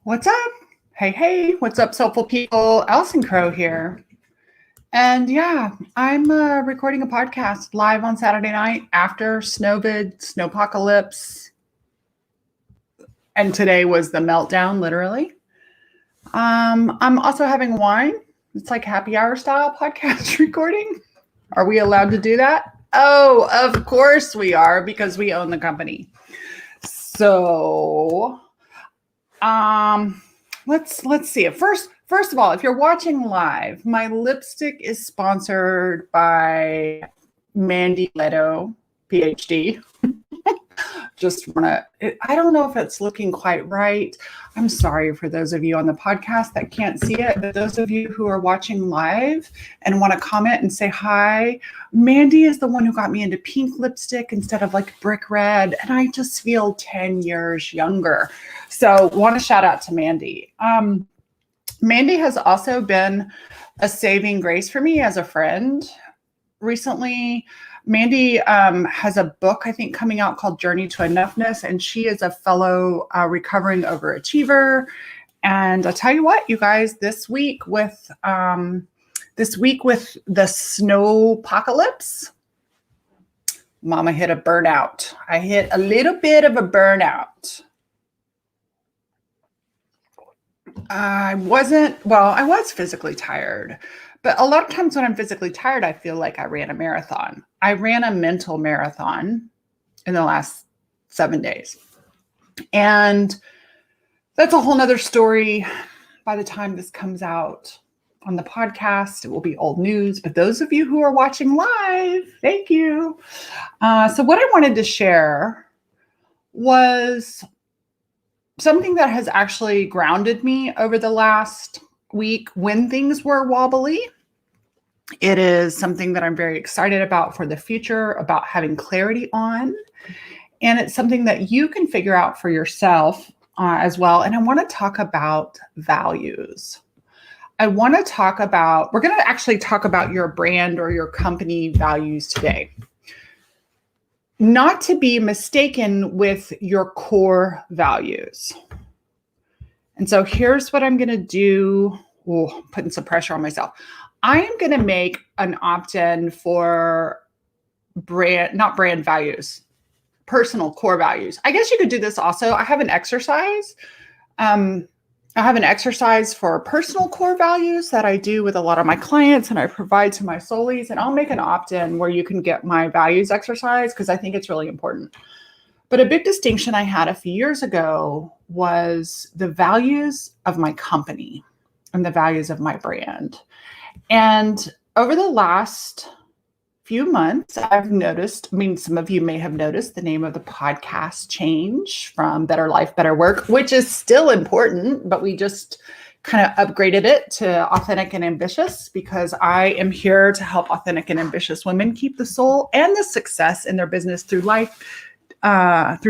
What's up? Hey, what's up, soulful people? Allison Crow here. And yeah, I'm recording a podcast live on Saturday night after Snowpocalypse. And today was the meltdown, literally. I'm also having wine. It's like happy hour style podcast recording. Are we allowed to do that? Oh, of course we are, because we own the company. So, let's see it. First of all, if you're watching live, my lipstick is sponsored by Mandy Leto, PhD. I don't know if it's looking quite right. I'm sorry for those of you on the podcast that can't see it, but those of you who are watching live and want to comment and say hi, Mandy is the one who got me into pink lipstick instead of like brick red, and I just feel 10 years younger. So want to shout out to Mandy. Mandy has also been a saving grace for me as a friend. Recently, Mandy has a book, I think, coming out called Journey to Enoughness, and she is a fellow recovering overachiever. And I'll tell you what, you guys, this week with the snowpocalypse, Mama hit a burnout. I hit a little bit of a burnout. I was physically tired, but a lot of times when I'm physically tired, I feel like I ran a marathon. I ran a mental marathon in the last 7 days. And that's a whole nother story. By the time this comes out on the podcast, it will be old news. But those of you who are watching live, thank you. So what I wanted to share was something that has actually grounded me over the last week when things were wobbly. It is something that I'm very excited about for the future, about having clarity on. And it's something that you can figure out for yourself as well. And I want to talk about values. We're going to actually talk about your brand or your company values today. Not to be mistaken with your core values. And so here's what I'm going to do. Putting some pressure on myself. I am going to make an opt-in for not brand values, personal core values. I guess you could do this also. I have an exercise. For personal core values that I do with a lot of my clients and I provide to my soulies, and I'll make an opt-in where you can get my values exercise because I think it's really important. But a big distinction I had a few years ago was the values of my company and the values of my brand. And over the last few months, I've noticed, some of you may have noticed the name of the podcast change from Better Life, Better Work, which is still important, but we just kind of upgraded it to Authentic and Ambitious because I am here to help authentic and ambitious women keep the soul and the success in their business through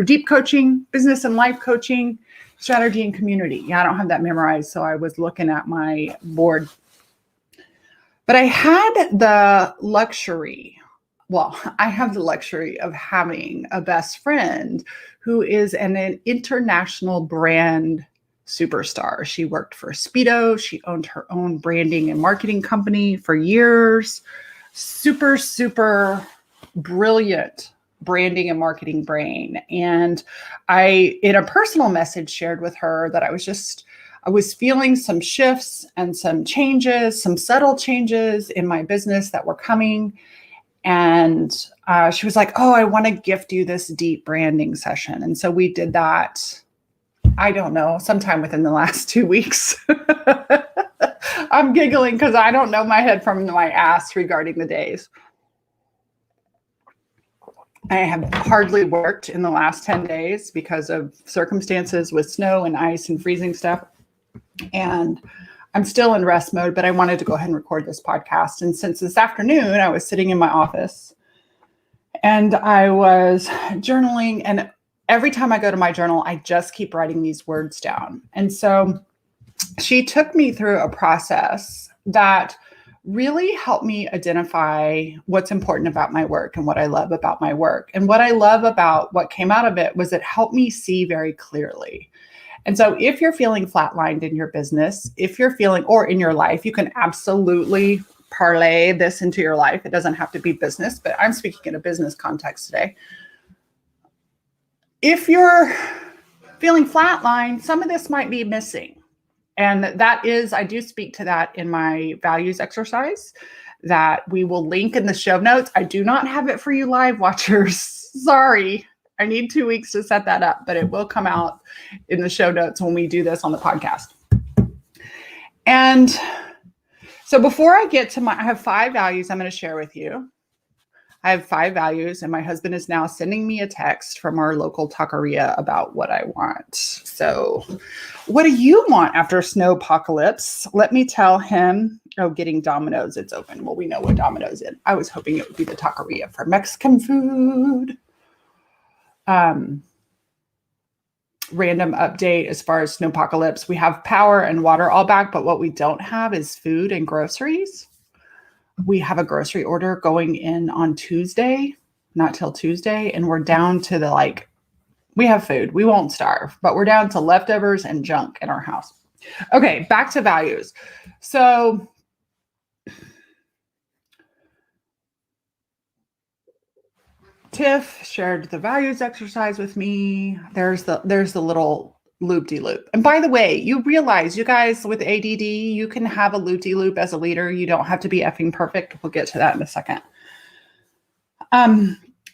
deep coaching, business and life coaching, strategy and community. Yeah, I don't have that memorized, so I was looking at my board. But I have the luxury of having a best friend who is an international brand superstar. She worked for Speedo. She owned her own branding and marketing company for years. Super, super brilliant branding and marketing brain. And I, in a personal message, shared with her that I was feeling some shifts and some changes, some subtle changes in my business that were coming. And she was like, oh, I want to gift you this deep branding session. And so we did that, I don't know, sometime within the last 2 weeks. I'm giggling because I don't know my head from my ass regarding the days. I have hardly worked in the last 10 days because of circumstances with snow and ice and freezing stuff. And I'm still in rest mode, but I wanted to go ahead and record this podcast. And since this afternoon, I was sitting in my office and I was journaling. And every time I go to my journal, I just keep writing these words down. And so she took me through a process that really helped me identify what's important about my work and what I love about my work. And what I love about what came out of it was it helped me see very clearly. And so if you're feeling flatlined in your business, if you're feeling, or in your life, you can absolutely parlay this into your life. It doesn't have to be business, but I'm speaking in a business context today. If you're feeling flatlined, some of this might be missing. And that is, I do speak to that in my values exercise that we will link in the show notes. I do not have it for you live watchers. Sorry. I need 2 weeks to set that up, but it will come out in the show notes when we do this on the podcast. And so before I get to I have 5 values I'm going to share with you. I have 5 values, and my husband is now sending me a text from our local taqueria about what I want. So what do you want after a snow apocalypse? Let me tell him. Oh, getting Domino's. It's open. Well, we know what Domino's is. I was hoping it would be the taqueria for Mexican food. Random update as far as snow apocalypse. We have power and water all back, but what we don't have is food and groceries. We have a grocery order going in on Tuesday, not till Tuesday. And we're down to we have food. We won't starve, but we're down to leftovers and junk in our house. Okay, back to values. So Tiff shared the values exercise with me. There's the little loop-de-loop. And by the way, you realize, you guys with ADD, you can have a loop-de-loop as a leader. You don't have to be effing perfect. We'll get to that in a second.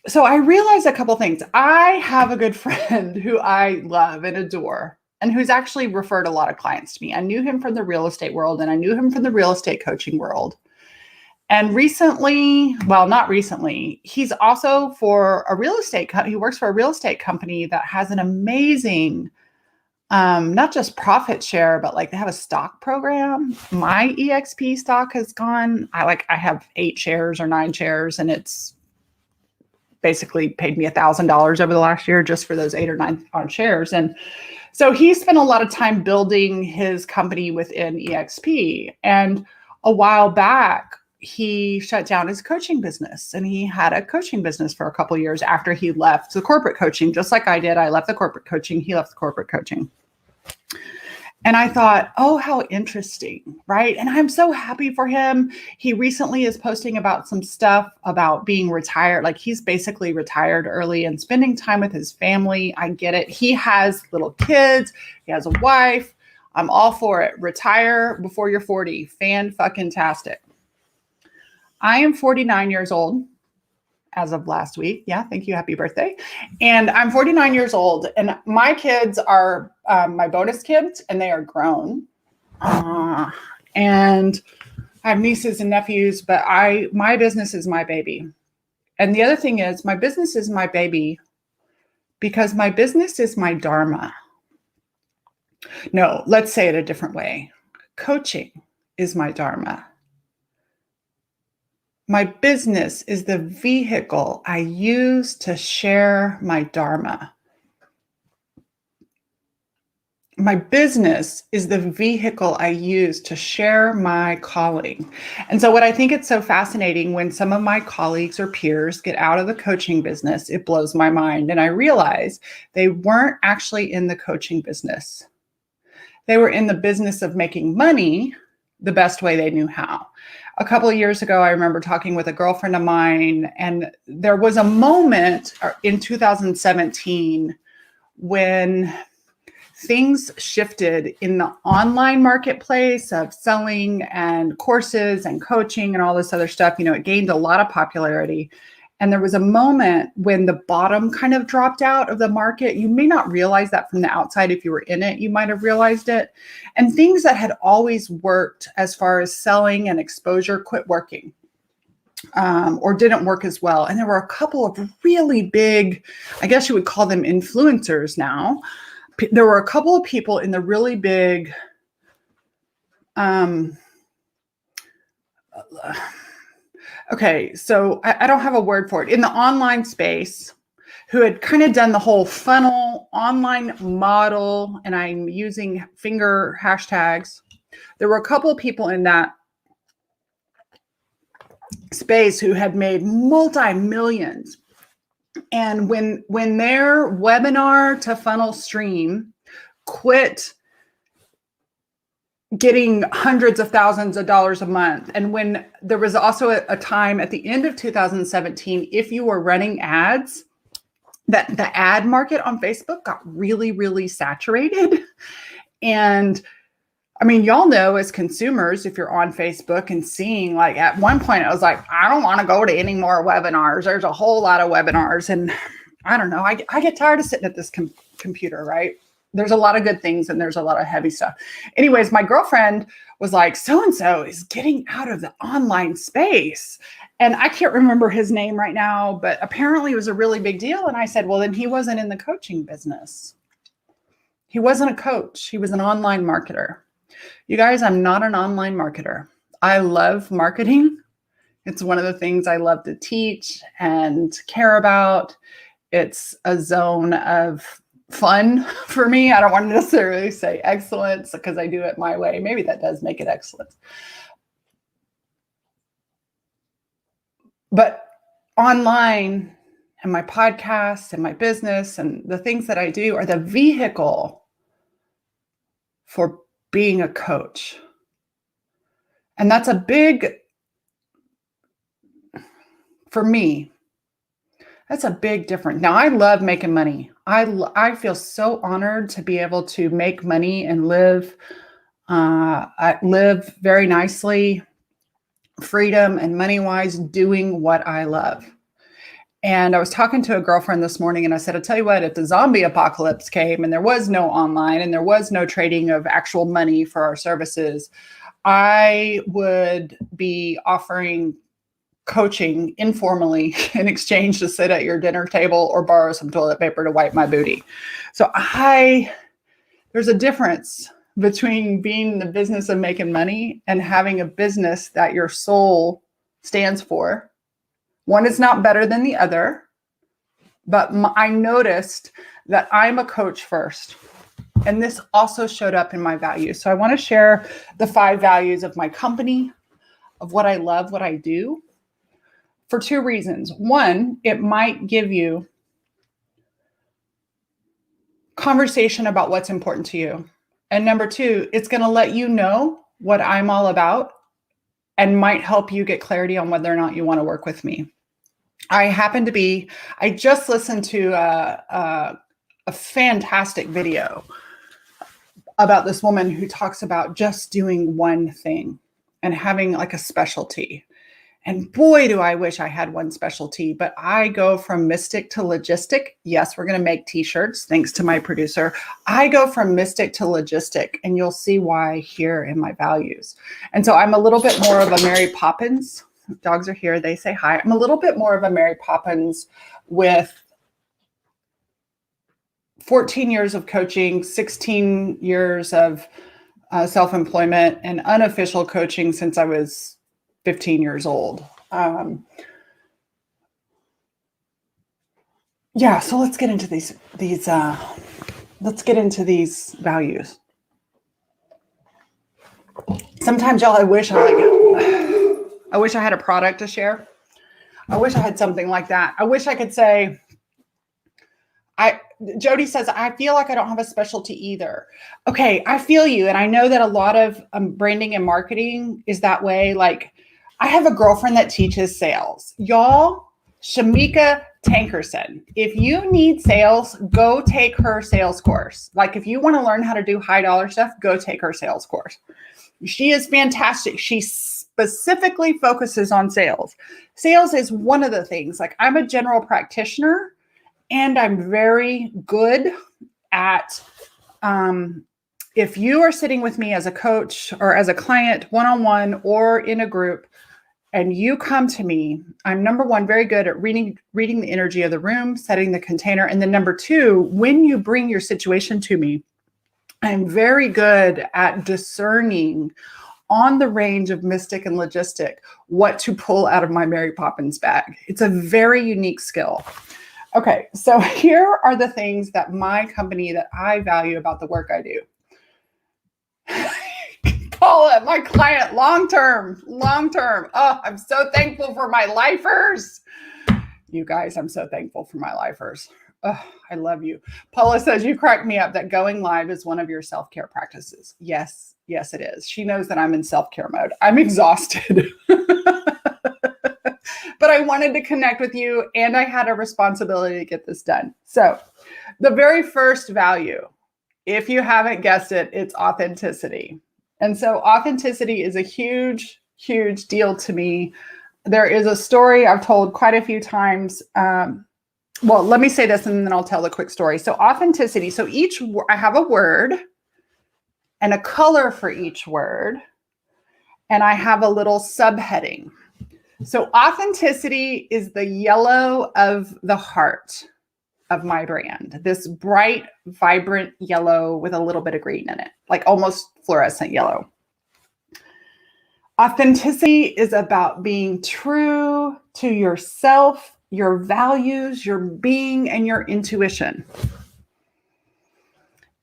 So I realized a couple things. I have a good friend who I love and adore, and who's actually referred a lot of clients to me. I knew him from the real estate world, and I knew him from the real estate coaching world. And recently, well, not recently, he's also for a real estate company. He works for a real estate company that has an amazing, not just profit share, but they have a stock program. My EXP stock has gone, I have 8 shares or 9 shares, and it's basically paid me $1,000 over the last year just for those 8 or 9 shares. And so he spent a lot of time building his company within EXP. And a while back, he shut down his coaching business, and he had a coaching business for a couple of years after he left the corporate coaching, just like I did. I left the corporate coaching. He left the corporate coaching. And I thought, oh, how interesting, right? And I'm so happy for him. He recently is posting about some stuff about being retired. He's basically retired early and spending time with his family. I get it. He has little kids. He has a wife. I'm all for it. Retire before you're 40. Fan-fucking-tastic. I am 49 years old as of last week. Yeah, thank you. Happy birthday. And I'm 49 years old, and my kids are my bonus kids, and they are grown. And I have nieces and nephews, but my business is my baby. And the other thing is, my business is my baby because my business is my dharma. No, let's say it a different way. Coaching is my dharma. My business is the vehicle I use to share my dharma. My business is the vehicle I use to share my calling. And so what I think it's so fascinating when some of my colleagues or peers get out of the coaching business, it blows my mind. And I realize they weren't actually in the coaching business. They were in the business of making money the best way they knew how. A couple of years ago, I remember talking with a girlfriend of mine, and there was a moment in 2017 when things shifted in the online marketplace of selling and courses and coaching and all this other stuff. It gained a lot of popularity. And there was a moment when the bottom kind of dropped out of the market. You may not realize that from the outside. If you were in it, you might have realized it. And things that had always worked as far as selling and exposure quit working, or didn't work as well. And there were a couple of really big, I guess you would call them influencers now. There were a couple of people in the really big, okay, so I don't have a word for it, in the online space, who had kind of done the whole funnel online model, and I'm using finger hashtags. There were a couple of people in that space who had made multi-millions. And when their webinar to funnel stream quit getting hundreds of thousands of dollars a month, and when there was also a time at the end of 2017, if you were running ads, that the ad market on Facebook got really, really saturated. And I mean, y'all know as consumers, if you're on Facebook and seeing, like, at one point I was like, I don't want to go to any more webinars. There's a whole lot of webinars. And I don't know, I get tired of sitting at this computer, right? There's a lot of good things and there's a lot of heavy stuff. Anyways, my girlfriend was like, so-and-so is getting out of the online space. And I can't remember his name right now, but apparently it was a really big deal. And I said, well, then he wasn't in the coaching business. He wasn't a coach. He was an online marketer. You guys, I'm not an online marketer. I love marketing. It's one of the things I love to teach and care about. It's a zone of fun for me. I don't want to necessarily say excellence because I do it my way. Maybe that does make it excellence. But online and my podcast and my business and the things that I do are the vehicle for being a coach. And that's a big, for me, that's a big difference. Now, I love making money. I feel so honored to be able to make money and live very nicely, freedom and money-wise, doing what I love. And I was talking to a girlfriend this morning and I said, I'll tell you what, if the zombie apocalypse came and there was no online and there was no trading of actual money for our services, I would be offering coaching informally in exchange to sit at your dinner table or borrow some toilet paper to wipe my booty. So there's a difference between being in the business of making money and having a business that your soul stands for. One is not better than the other, but I noticed that I'm a coach first. And this also showed up in my values. So I want to share the 5 values of my company, of what I love, what I do, for 2 reasons. One, it might give you conversation about what's important to you. And number 2, it's going to let you know what I'm all about and might help you get clarity on whether or not you want to work with me. I just listened to a fantastic video about this woman who talks about just doing one thing and having like a specialty. And boy, do I wish I had one specialty, but I go from mystic to logistic. Yes, we're going to make t-shirts thanks to my producer. I go from mystic to logistic, and you'll see why here in my values. And so I'm a little bit more of a Mary Poppins. Dogs are here. They say hi. I'm a little bit more of a Mary Poppins with 14 years of coaching, 16 years of self-employment, and unofficial coaching since I was 15 years old. Yeah, so let's get into these values. Sometimes, y'all, I wish I had a product to share. I wish I had something like that. I wish I could say, Jody says, I feel like I don't have a specialty either. Okay, I feel you. And I know that a lot of branding and marketing is that way. Like, I have a girlfriend that teaches sales. Y'all, Shamika Tankerson. If you need sales, go take her sales course. Like, if you want to learn how to do high dollar stuff, go take her sales course. She is fantastic. She specifically focuses on sales. Sales is one of the things. Like, I'm a general practitioner and I'm very good at, if you are sitting with me as a coach or as a client, one-on-one or in a group, and you come to me, I'm number 1, very good at reading the energy of the room, setting the container. And then number 2, when you bring your situation to me, I'm very good at discerning on the range of mystic and logistic what to pull out of my Mary Poppins bag. It's a very unique skill. Okay, so here are the things that my company, that I value about the work I do. Paula, my client, long-term. Oh, I'm so thankful for my lifers. You guys, I'm so thankful for my lifers. Oh, I love you. Paula says, you crack me up that going live is one of your self-care practices. Yes, it is. She knows that I'm in self-care mode. I'm exhausted. But I wanted to connect with you, and I had a responsibility to get this done. So the very first value, if you haven't guessed it, it's authenticity. And so authenticity is a huge, huge deal to me. There is a story I've told quite a few times. Well, let me say this and then I'll tell the quick story. So authenticity. So I have a word and a color for each word, and I have a little subheading. So authenticity is the yellow of the heart of my brand. This bright, vibrant yellow with a little bit of green in it, like almost fluorescent yellow. Authenticity is about being true to yourself, your values, your being, and your intuition.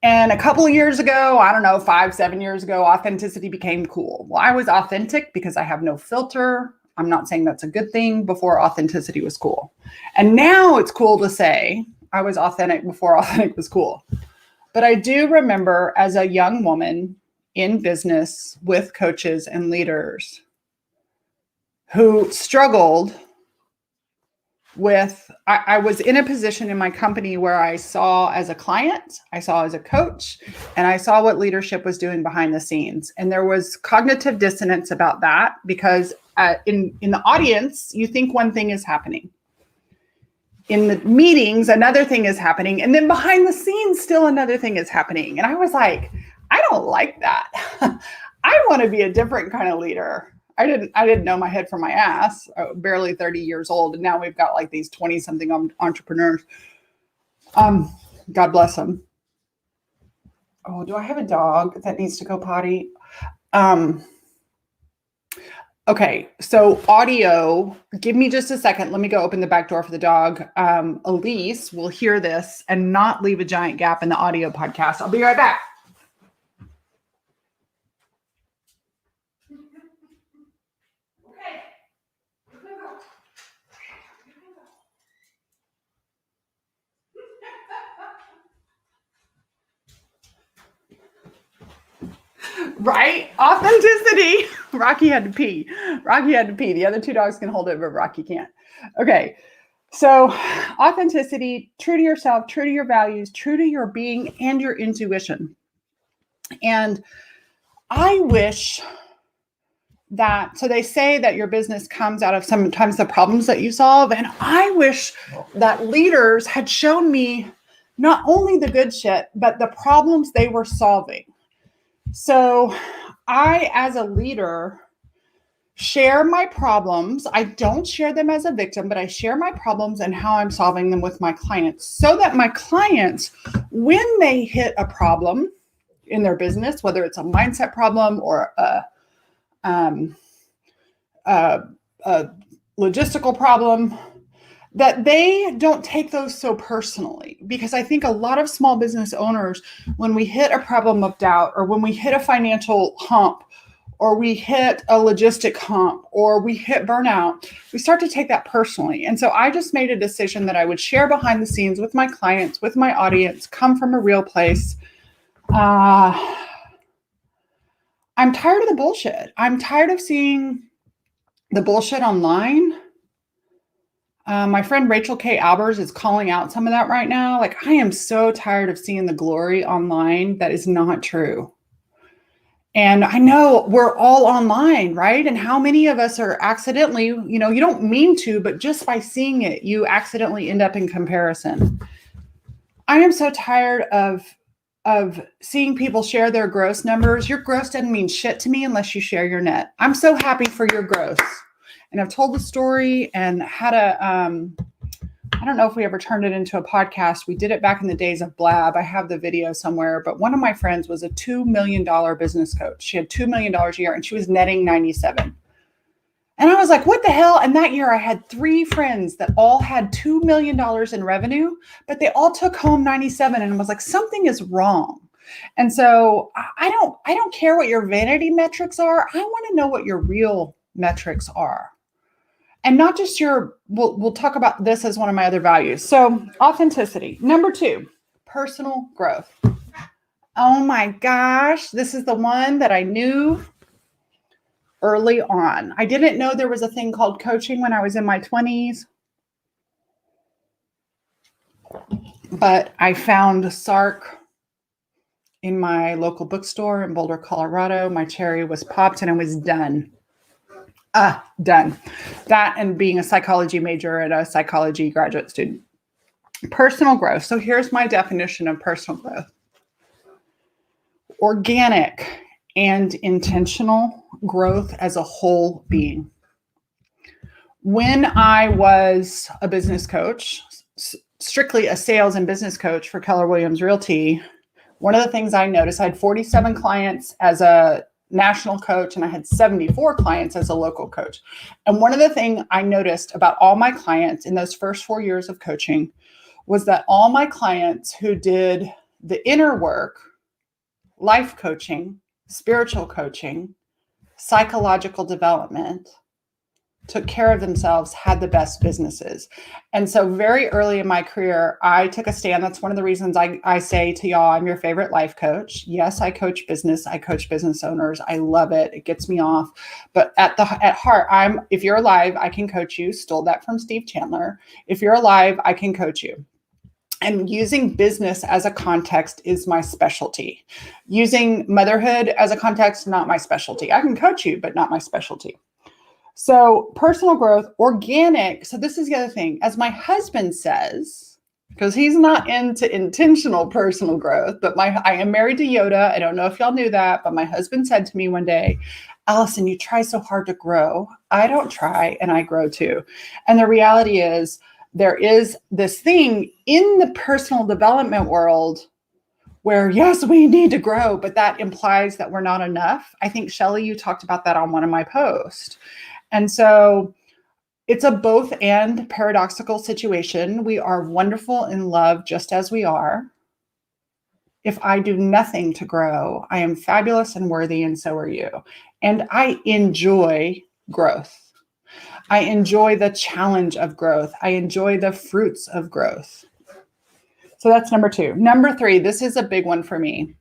And a couple of years ago, I don't know, 5-7 years ago, authenticity became cool. Well, I was authentic because I have no filter. I'm not saying that's a good thing. Before, authenticity was cool. And now it's cool to say I was authentic before authentic was cool. But I do remember as a young woman in business with coaches and leaders who struggled with, I was in a position in my company where I saw as a client, I saw as a coach, and I saw what leadership was doing behind the scenes. And there was cognitive dissonance about that because in the audience, you think one thing is happening. In the meetings, another thing is happening. And then behind the scenes, still another thing is happening. And I was like, I don't like that. I want to be a different kind of leader. I didn't know my head from my ass. Barely 30 years old. And now we've got like these 20-something entrepreneurs. God bless them. Oh, do I have a dog that needs to go potty? Okay, so audio, give me just a second. Let me go open the back door for the dog. Elise will hear this and not leave a giant gap in the audio podcast. I'll be right back. Right? Authenticity. Rocky had to pee. The other two dogs can hold it, but Rocky can't. Okay. So authenticity, true to yourself, true to your values, true to your being and your intuition. And I wish that, so they say that your business comes out of sometimes the problems that you solve. And I wish that leaders had shown me not only the good shit, but the problems they were solving. So I, as a leader, share my problems. I don't share them as a victim, but I share my problems and how I'm solving them with my clients so that my clients, when they hit a problem in their business, whether it's a mindset problem or a logistical problem, that they don't take those so personally. Because I think a lot of small business owners, when we hit a problem of doubt, or when we hit a financial hump, or we hit a logistic hump, or we hit burnout, we start to take that personally. And so I just made a decision that I would share behind the scenes with my clients, with my audience, come from a real place. I'm tired of the bullshit. I'm tired of seeing the bullshit online. My friend Rachel K. Albers is calling out some of that right now. Like, I am so tired of seeing the glory online that is not true. And I know we're all online, right? And how many of us are accidentally, you don't mean to, but just by seeing it, you accidentally end up in comparison. I am so tired of seeing people share their gross numbers. Your gross doesn't mean shit to me unless you share your net. I'm so happy for your gross. And I've told the story and had I don't know if we ever turned it into a podcast. We did it back in the days of Blab. I have the video somewhere, but one of my friends was a $2 million business coach. She had $2 million a year and she was netting 97. And I was like, what the hell? And that year I had 3 friends that all had $2 million in revenue, but they all took home 97. And I was like, something is wrong. And so I don't care what your vanity metrics are. I want to know what your real metrics are. And not just we'll talk about this as one of my other values. So authenticity. Number 2, personal growth. Oh my gosh, this is the one that I knew early on. I didn't know there was a thing called coaching when I was in my 20s, but I found SARC in my local bookstore in Boulder, Colorado. My cherry was popped and I was done. Done. That and being a psychology major and a psychology graduate student. Personal growth. So here's my definition of personal growth. Organic and intentional growth as a whole being. When I was a business coach, strictly a sales and business coach for Keller Williams Realty, one of the things I noticed, I had 47 clients as a national coach and I had 74 clients as a local coach. And one of the things I noticed about all my clients in those first 4 years of coaching was that all my clients who did the inner work, life coaching, spiritual coaching, psychological development, took care of themselves, had the best businesses. And so very early in my career, I took a stand. That's one of the reasons I say to y'all, I'm your favorite life coach. Yes, I coach business. I coach business owners. I love it. It gets me off. But at heart, if you're alive, I can coach you. Stole that from Steve Chandler. If you're alive, I can coach you. And using business as a context is my specialty. Using motherhood as a context, not my specialty. I can coach you, but not my specialty. So personal growth, organic. So this is the other thing. As my husband says, because he's not into intentional personal growth, but I am married to Yoda. I don't know if y'all knew that, but my husband said to me one day, Allison, you try so hard to grow. I don't try, and I grow too. And the reality is there is this thing in the personal development world where, yes, we need to grow, but that implies that we're not enough. I think, Shelley, you talked about that on one of my posts. And so it's a both and paradoxical situation. We are wonderful in love just as we are. If I do nothing to grow, I am fabulous and worthy, and so are you. And I enjoy growth. I enjoy the challenge of growth. I enjoy the fruits of growth. So that's number 2. Number 3, this is a big one for me.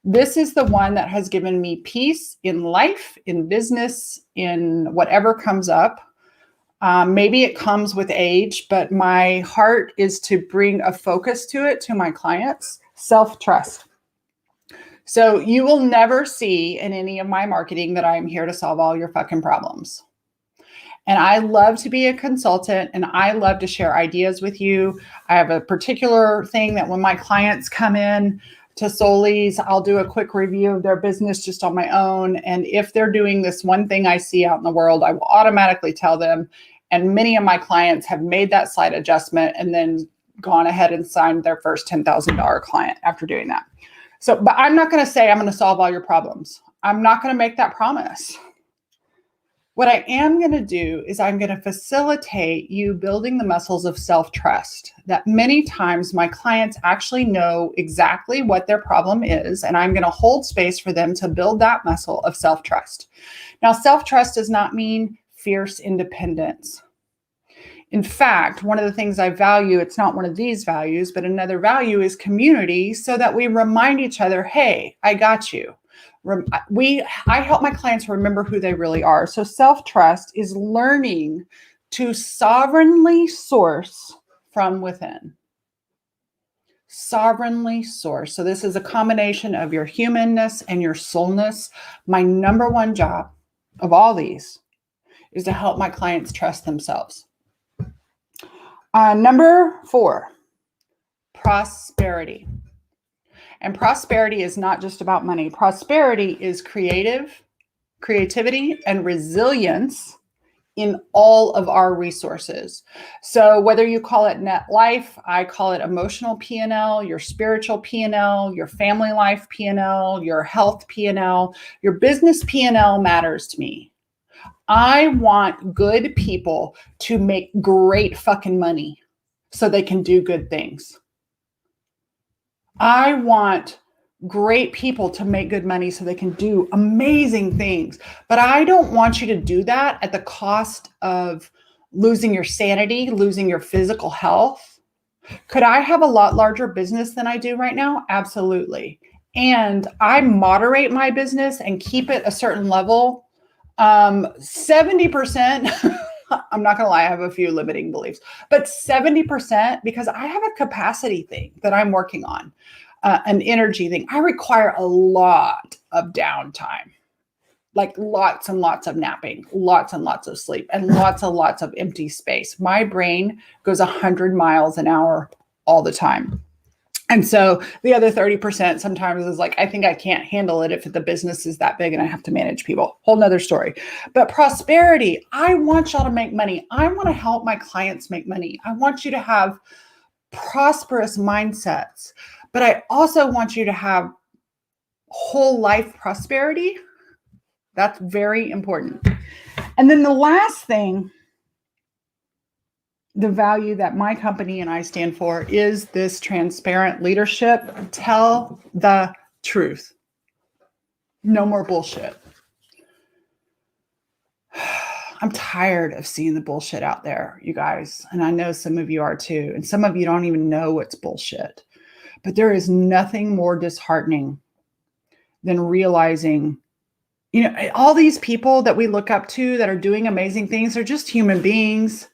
This is the one that has given me peace in life, in business, in whatever comes up. Maybe it comes with age, but my heart is to bring a focus to it to my clients, self-trust. So you will never see in any of my marketing that I'm here to solve all your fucking problems. And I love to be a consultant and I love to share ideas with you. I have a particular thing that when my clients come in to Soulies, I'll do a quick review of their business just on my own. And if they're doing this one thing I see out in the world, I will automatically tell them. And many of my clients have made that slight adjustment and then gone ahead and signed their first $10,000 client after doing that. So, but I'm not going to say I'm going to solve all your problems. I'm not going to make that promise. What I am going to do is I'm going to facilitate you building the muscles of self-trust that many times my clients actually know exactly what their problem is, and I'm going to hold space for them to build that muscle of self-trust. Now, self-trust does not mean fierce independence. In fact, one of the things I value, it's not one of these values, but another value is community so that we remind each other, hey, I got you. I help my clients remember who they really are. So self-trust is learning to sovereignly source from within. Sovereignly source. So this is a combination of your humanness and your soulness. My number one job of all these is to help my clients trust themselves. Number 4, prosperity. And prosperity is not just about money. Prosperity is creativity, and resilience in all of our resources. So whether you call it net life, I call it emotional P&L, your spiritual P&L, your family life P&L, your health P&L, your business P&L matters to me. I want good people to make great fucking money so they can do good things. I want great people to make good money so they can do amazing things. But I don't want you to do that at the cost of losing your sanity, losing your physical health. Could I have a lot larger business than I do right now? Absolutely. And I moderate my business and keep it a certain level. 70%, I'm not going to lie, I have a few limiting beliefs, but 70% because I have a capacity thing that I'm working on, an energy thing. I require a lot of downtime, like lots and lots of napping, lots and lots of sleep, and lots and lots of empty space. My brain goes 100 miles an hour all the time. And so the other 30% sometimes is like, I think I can't handle it if the business is that big and I have to manage people. Whole nother story. But prosperity, I want y'all to make money. I want to help my clients make money. I want you to have prosperous mindsets, but I also want you to have whole life prosperity. That's very important. And then the last thing, the value that my company and I stand for is this transparent leadership. Tell the truth. No more bullshit. I'm tired of seeing the bullshit out there, you guys. And I know some of you are too. And some of you don't even know it's bullshit. But there is nothing more disheartening than realizing, all these people that we look up to that are doing amazing things, they're just human beings.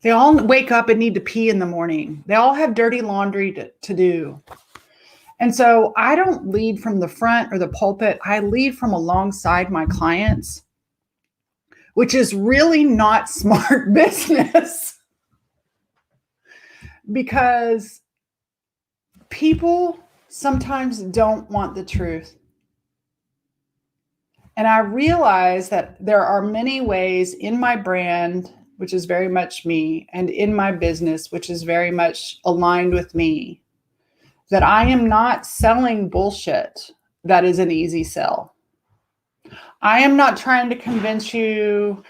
They all wake up and need to pee in the morning. They all have dirty laundry to do. And so I don't lead from the front or the pulpit. I lead from alongside my clients, which is really not smart business because people sometimes don't want the truth. And I realize that there are many ways in my brand, which is very much me, and in my business, which is very much aligned with me, that I am not selling bullshit that is an easy sell. I am not trying to convince you.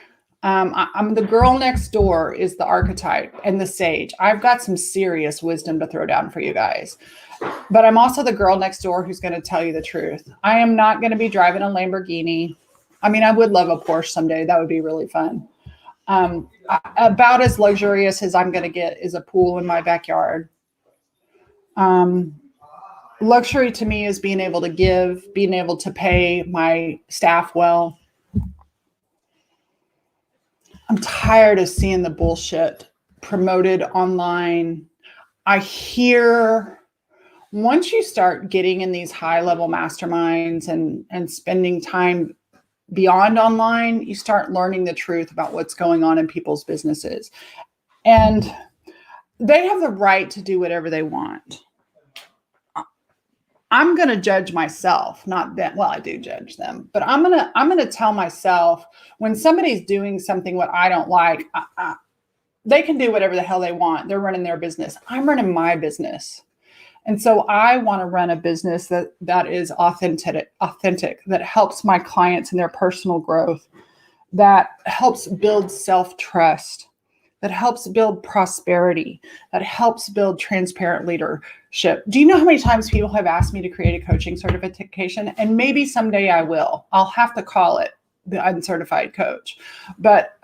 I'm the girl next door is the archetype and the sage. I've got some serious wisdom to throw down for you guys. But I'm also the girl next door who's going to tell you the truth. I am not going to be driving a Lamborghini. I mean, I would love a Porsche someday. That would be really fun. About as luxurious as I'm going to get is a pool in my backyard. Luxury to me is being able to give, being able to pay my staff well. I'm tired of seeing the bullshit promoted online. I hear once you start getting in these high level masterminds and spending time beyond online, you start learning the truth about what's going on in people's businesses. And they have the right to do whatever they want. I'm going to judge myself, not them. Well, I do judge them, but I'm going to tell myself when somebody's doing something what I don't like, they can do whatever the hell they want. They're running their business. I'm running my business. And so I want to run a business that is authentic, that helps my clients in their personal growth, that helps build self-trust, that helps build prosperity, that helps build transparent leadership. Do you know how many times people have asked me to create a coaching certification? And maybe someday I will. I'll have to call it the uncertified coach. But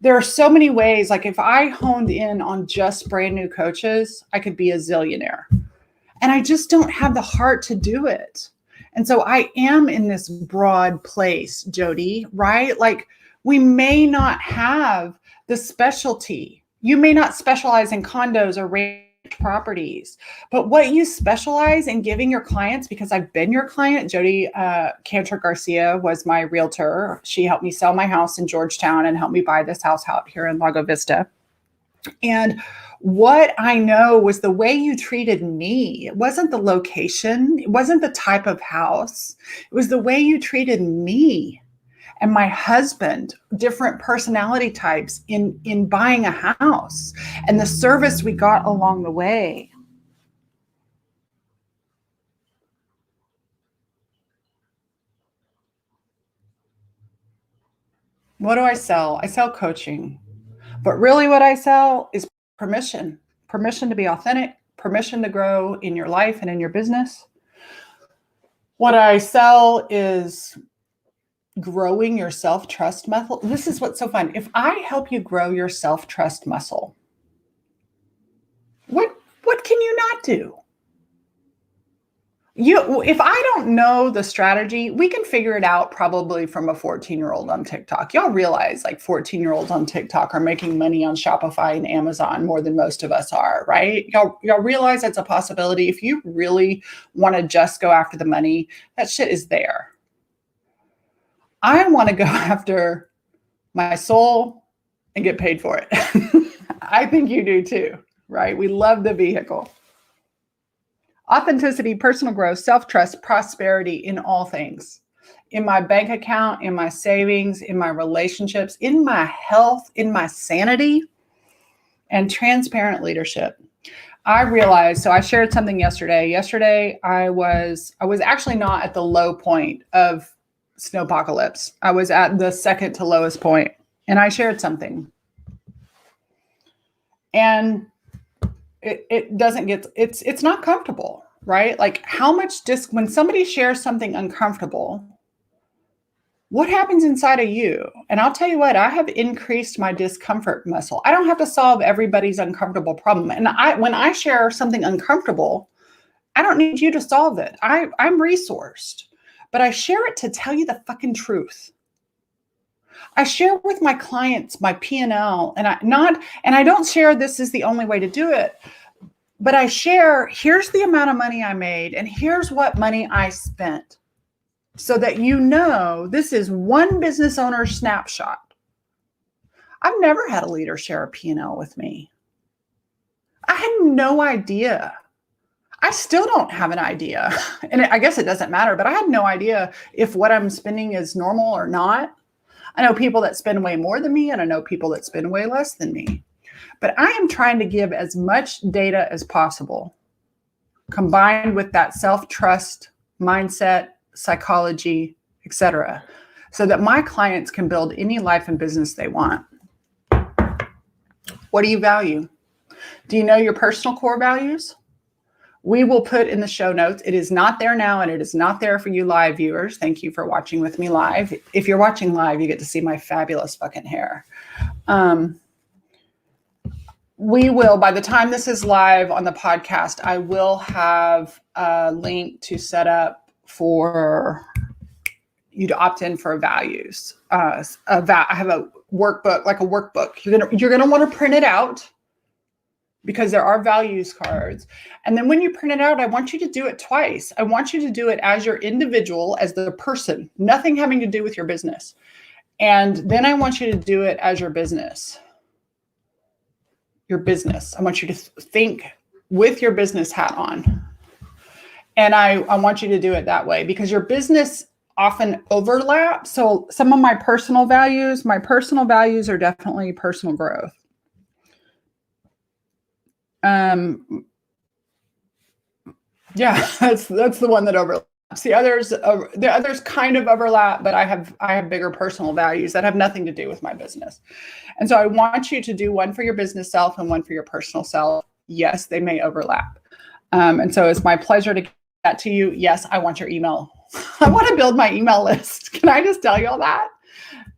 there are so many ways. Like if I honed in on just brand new coaches, I could be a zillionaire. And I just don't have the heart to do it. And so I am in this broad place, Jody, right? Like we may not have the specialty. You may not specialize in condos or ranch properties, but what you specialize in giving your clients, because I've been your client, Jody Cantor Garcia was my realtor. She helped me sell my house in Georgetown and helped me buy this house out here in Lago Vista. And what I know was the way you treated me. It wasn't the location. It wasn't the type of house. It was the way you treated me and my husband, different personality types in buying a house and the service we got along the way. What do I sell? I sell coaching. But really what I sell is permission to be authentic, permission to grow in your life and in your business, What I sell is growing your self-trust muscle. This is what's so fun. If I help you grow your self-trust muscle, what can you not do? If I don't know the strategy, we can figure it out probably from a 14-year-old on TikTok. Y'all realize like 14-year-olds on TikTok are making money on Shopify and Amazon more than most of us are, right? Y'all realize that's a possibility. If you really want to just go after the money, that shit is there. I want to go after my soul and get paid for it. I think you do too, right? We love the vehicle. Authenticity, personal growth, self-trust, prosperity in all things. In my bank account, in my savings, in my relationships, in my health, in my sanity, and transparent leadership. I realized, so I shared something yesterday. Yesterday, I was actually not at the low point of snowpocalypse. I was at the second to lowest point, and I shared something. And it doesn't get, it's not comfortable, right? Like how much when somebody shares something uncomfortable, what happens inside of you? And I'll tell you what, I have increased my discomfort muscle. I don't have to solve everybody's uncomfortable problem. And when I share something uncomfortable, I don't need you to solve it. I'm resourced, but I share it to tell you the fucking truth. I share with my clients my P&L, and I don't share this is the only way to do it, but I share, here's the amount of money I made, and here's what money I spent, so that you know this is one business owner snapshot. I've never had a leader share a P&L with me. I had no idea. I still don't have an idea, and I guess it doesn't matter, but I had no idea if what I'm spending is normal or not. I know people that spend way more than me, and I know people that spend way less than me. But I am trying to give as much data as possible, combined with that self-trust, mindset, psychology, etc., so that my clients can build any life and business they want. What do you value? Do you know your personal core values? We will put in the show notes. It is not there now, and it is not there for you live viewers. Thank you for watching with me live. If you're watching live, you get to see my fabulous fucking hair. We will, by the time this is live on the podcast, I will have a link to set up for you to opt in for values. I have a workbook, like a workbook. You're gonna want to print it out, because there are values cards. And then when you print it out, I want you to do it twice. I want you to do it as your individual, as the person, nothing having to do with your business. And then I want you to do it as your business. Your business. I want you to think with your business hat on. And I want you to do it that way, because your business often overlaps. So some of my personal values are definitely personal growth. Yeah, that's the one that overlaps. The others kind of overlap, but I have bigger personal values that have nothing to do with my business. And so I want you to do one for your business self and one for your personal self. Yes, they may overlap. And so it's my pleasure to get that to you. Yes, I want your email. I want to build my email list. Can I just tell y'all that?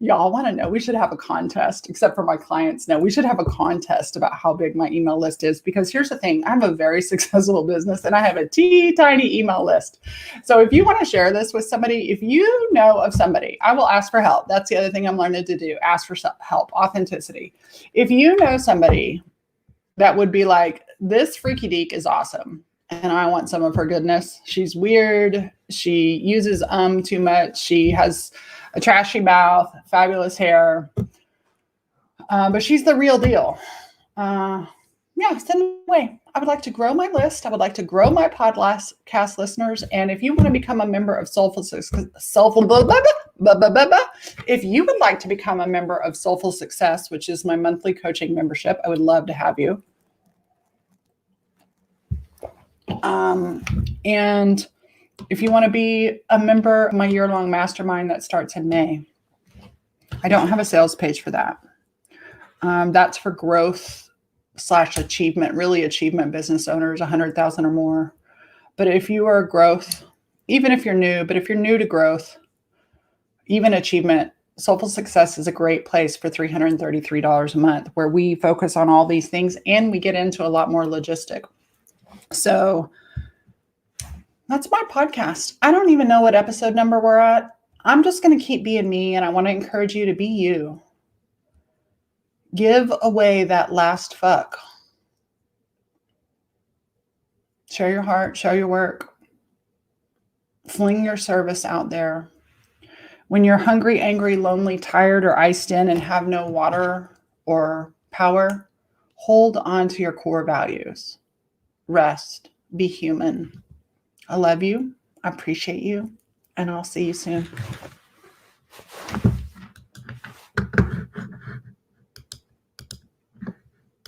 Y'all want to know, we should have a contest, except for my clients. No, we should have a contest about how big my email list is, because here's the thing. I have a very successful business and I have a tiny email list. So if you want to share this with somebody, if you know of somebody, I will ask for help. That's the other thing I'm learning to do. Ask for help, authenticity. If you know somebody that would be like, this freaky deek is awesome, and I want some of her goodness. She's weird. She uses too much. She has a trashy mouth, fabulous hair, but she's the real deal. Yeah, send it away. I would like to grow my list. I would like to grow my podcast listeners. And if you want to become a member of SoulFull if you would like to become a member of SoulFull Success, which is my monthly coaching membership, I would love to have you. And if you want to be a member of my year-long mastermind that starts in May, I don't have a sales page for that. That's for growth / achievement, really achievement business owners, 100,000 or more. But if you are growth even if you're new, but if you're new to growth, even achievement, Soulful Success is a great place for $333 a month, where we focus on all these things and we get into a lot more logistic. So that's my podcast. I don't even know what episode number we're at. I'm just going to keep being me, and I want to encourage you to be you. Give away that last fuck. Share your heart, share your work. Fling your service out there. When you're hungry, angry, lonely, tired, or iced in and have no water or power, hold on to your core values. Rest. Be human. I love you. I appreciate you. And I'll see you soon.